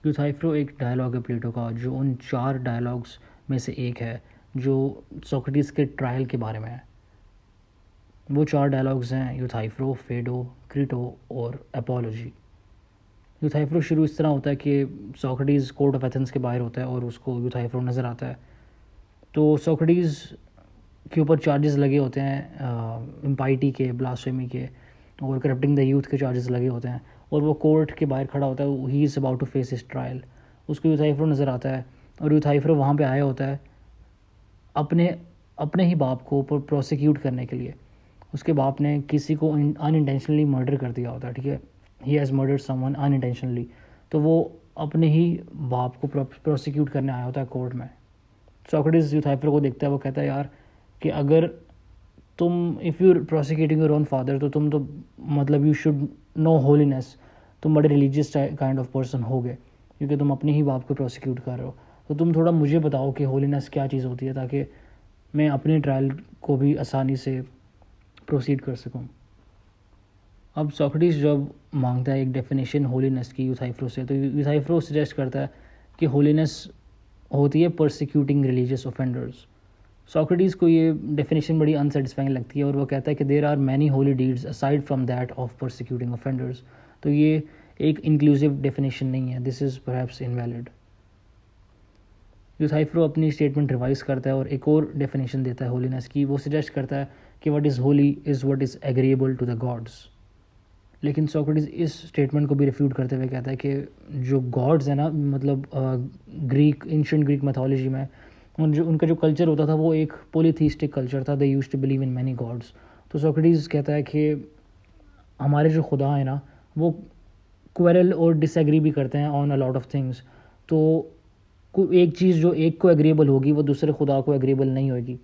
यूथाइफ्रो एक डायलॉग है प्लेटो का, जो उन 4 डायलॉग्स में से एक है जो सोक्रेटिस के ट्रायल के बारे में है। वो 4 डायलॉग्स हैं यूथाइफ्रो, फेडो, क्रिटो और अपोलॉजी। यूथाइफ्रो शुरू इस तरह होता है कि सोक्रेटिस कोर्ट ऑफ एथेंस के बाहर होता है और उसको यूथाइफ्रो नज़र आता है। तो सोक्रेटिस के ऊपर चार्जेस लगे होते हैं, इम्पाइटी के, ब्लास्फेमी के और करप्टिंग द यूथ के चार्जेस लगे होते हैं, और वो कोर्ट के बाहर खड़ा होता है। He is about to face his trial. उसको यूथाइफ्रो नज़र आता है और यूथाइफ्रो वहाँ पे आया होता है अपने अपने ही बाप को प्रोसिक्यूट करने के लिए। उसके बाप ने किसी को अनइंटेंशनली मर्डर कर दिया होता है, ठीक है, he has murdered someone unintentionally. तो वो अपने ही बाप को प्रोसिक्यूट करने आया होता है कोर्ट में। सोक्रेटिस यूथाइफ्रो को देखता है, वो कहता है यार कि अगर तुम if you prosecuting your own father, तो तुम तो मतलब यू शुड नो होलीनेस, तुम बड़े रिलीजियस काइंड ऑफ पर्सन हो गए क्योंकि तुम अपने ही बाप को प्रोसिक्यूट कर रहे हो। तो तुम थोड़ा मुझे बताओ कि होलीनेस क्या चीज़ होती है, ताकि मैं अपने ट्रायल को भी आसानी से प्रोसीड कर सकूं। अब सोक्रेटिस जब मांगता है एक डेफिनेशन होलीनेस की यूथाइफ्रो से, तो यूथाइफ्रो सजेस्ट करता है कि होलीनेस होती है परसिक्यूटिंग रिलीजियस ऑफेंडर्स। सोक्रेटिस को ये डेफिनेशन बड़ी अनसेटिस्फाइंग लगती है और वो कहता है कि there are many holy deeds aside from that of persecuting offenders. तो ये एक इंक्लूसिव डेफिनेशन नहीं है, this is perhaps invalid. Euthyphro अपनी स्टेटमेंट रिवाइज करता है और एक और डेफिनेशन देता है होलीनेस की। वो सजेस्ट करता है कि what is holy is what is agreeable to the gods. लेकिन सोक्रेटिस इस स्टेटमेंट को भी रिफ्यूट करते हुए कहता है कि जो गॉड्स है ना, मतलब ग्रीक एंशिएंट ग्रीक मैथोलॉजी में उनका जो कल्चर होता था वो एक पॉलीथीस्टिक कल्चर था, they used to believe in many gods. तो सोक्रेटिस कहता है कि हमारे जो खुदा है ना, वो क्वेरल और डिसएग्री भी करते हैं on a lot of things. तो एक चीज़ जो एक को एग्रीएबल होगी वो दूसरे खुदा को एग्रीएबल नहीं होगी।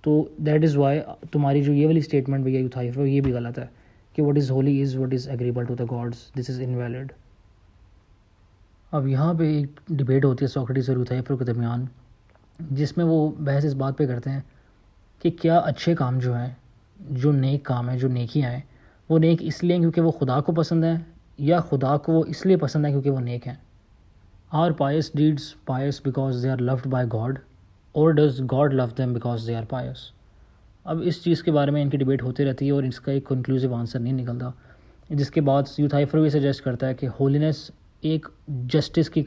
तो दैट इज़ वाई तुम्हारी जो ये वाली स्टेटमेंट भैया यूथाइफ्रो, ये भी गलत है कि what is holy is what is agreeable to the gods, this is invalid. अब यहाँ पे एक डिबेट होती है सोक्रेटिस और यूथाइफ्रो के दरमियान, जिसमें वो बहस इस बात पे करते हैं कि क्या अच्छे काम जो हैं, जो नेक काम है, जो नेकियां हैं, वो नेक इसलिए क्योंकि वो खुदा को पसंद है, या खुदा को वो इसलिए पसंद है क्योंकि वो नेक हैं। Are pious deeds pious because they are loved by God, और does God love them because they are pious. अब इस चीज़ के बारे में इनकी डिबेट होती रहती है और इसका एक कंक्लूसिव आंसर नहीं निकलता। जिसके बाद यूथाइफ्रो ये सजेस्ट करता है कि होलीनेस एक जस्टिस की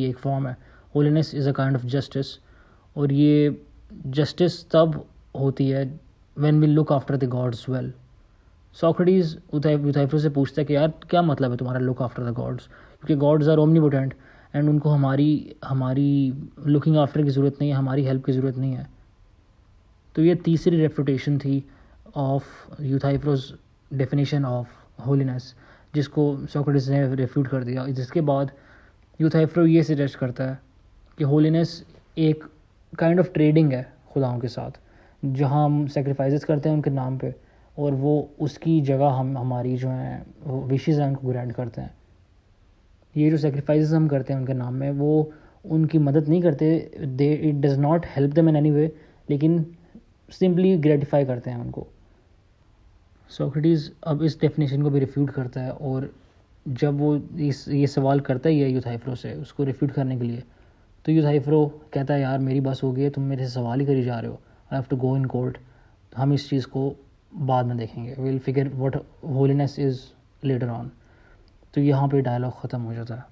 एक फॉर्म है। Holiness is a kind of justice, और ये जस्टिस तब होती है when we look after the gods well. Socrates Euthyphro से पूछता है कि यार क्या मतलब है तुम्हारा लुक आफ्टर द गॉड्स, क्योंकि गॉड्स आर ओमनीपोटेंट एंड उनको हमारी हमारी लुकिंग आफ्टर की ज़रूरत नहीं है, हमारी हेल्प की ज़रूरत नहीं है। तो ये तीसरी रेफ्यूटेशन थी ऑफ यूथाइफ्रोज डेफिनेशन ऑफ होलीनेस, जिसको सोक्रेटिस ने रेफ्यूट कर दिया। जिसके बाद यूथाइफ्रो ये सजेस्ट करता है कि होलीनेस एक काइंड ऑफ ट्रेडिंग है खुदाओं के साथ, जहाँ हम सेक्रीफाइसेस करते हैं उनके नाम पे, और वो उसकी जगह हम हमारी जो हैं विशेज़ हैं उनको ग्रांट करते हैं। ये जो सेक्रीफाइसेस हम करते हैं उनके नाम में, वो उनकी मदद नहीं करते, they it does not help them in any way, लेकिन सिंपली ग्रेटिफाई करते हैं उनको। सोक्रेटिस अब इस डेफिनेशन को भी रिफ्यूट करता है, और जब वो ये सवाल करता ही है यूथाइफ्रो से उसको रिफ्यूट करने के लिए, तो यूथाइफ्रो कहता है यार मेरी बस हो गई है, तुम मेरे से सवाल ही करी जा रहे हो, I have to go in court, हम इस चीज़ को बाद में देखेंगे, will figure what holiness is later on. तो यहाँ पे डायलॉग ख़त्म हो जाता है।